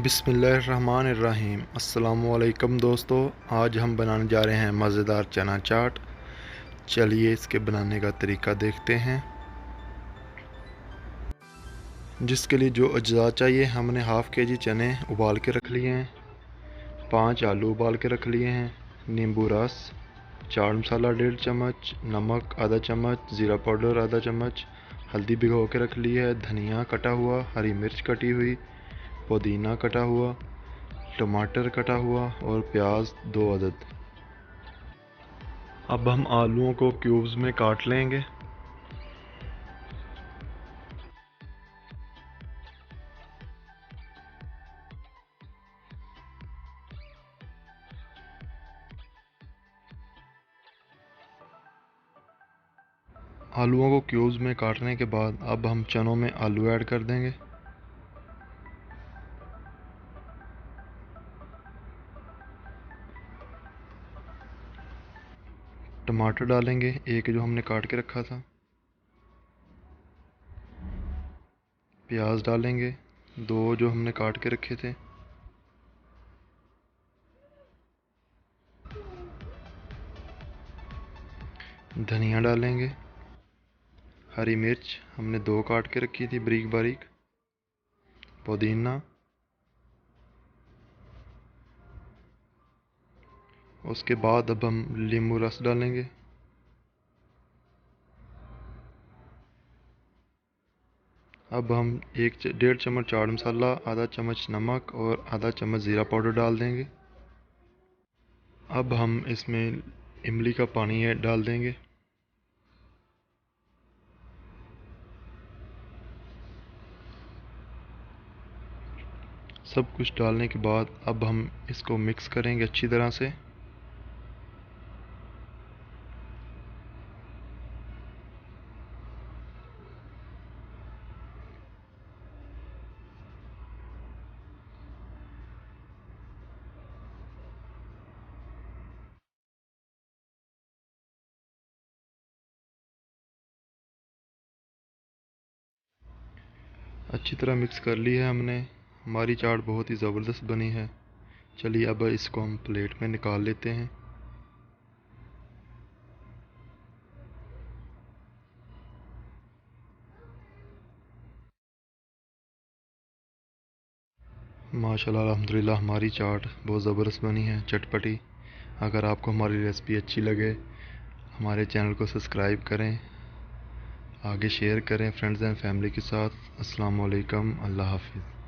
बिस्मिल्लाहिर्रहमानिर्रहीम। अस्सलामुअलैकुम दोस्तों, आज हम बनाने जा रहे हैं मज़ेदार चना चाट। चलिए इसके बनाने का तरीका देखते हैं। जिसके लिए जो अज्जा चाहिए, हमने हाफ़ के जी चने उबाल के रख लिए हैं, 5 आलू उबाल के रख लिए हैं, नींबू रस, चाट मसाला 1.5 चम्मच, नमक आधा चम्मच, ज़ीरा पाउडर आधा चम्मच, हल्दी भिगो के रख ली है, धनिया कटा हुआ, हरी मिर्च कटी हुई, पुदीना कटा हुआ, टमाटर कटा हुआ और प्याज 2 अदद। अब हम आलूओं को क्यूब्स में काट लेंगे। आलूओं को क्यूब्स में काटने के बाद अब हम चनों में आलू ऐड कर देंगे। टमाटर डालेंगे, एक जो हमने काट के रखा था। प्याज डालेंगे, 2 जो हमने काट के रखे थे। धनिया डालेंगे, हरी मिर्च हमने 2 काट के रखी थी बारीक बारीक, पुदीना, उसके बाद अब हम नींबू रस डालेंगे। अब हम 1.5 चम्मच चाट मसाला, आधा चम्मच नमक और आधा चम्मच ज़ीरा पाउडर डाल देंगे। अब हम इसमें इमली का पानी डाल देंगे। सब कुछ डालने के बाद अब हम इसको मिक्स करेंगे अच्छी तरह से। अच्छी तरह मिक्स कर ली है हमने। हमारी चाट बहुत ही ज़बरदस्त बनी है। चलिए अब इसको हम प्लेट में निकाल लेते हैं। माशाल्लाह अल्हम्दुलिल्लाह, हमारी चाट बहुत ज़बरदस्त बनी है, चटपटी। अगर आपको हमारी रेसिपी अच्छी लगे, हमारे चैनल को सब्सक्राइब करें, आगे शेयर करें फ्रेंड्स एंड फैमिली के साथ। अस्सलाम वालेकुम, अल्लाह हाफिज़।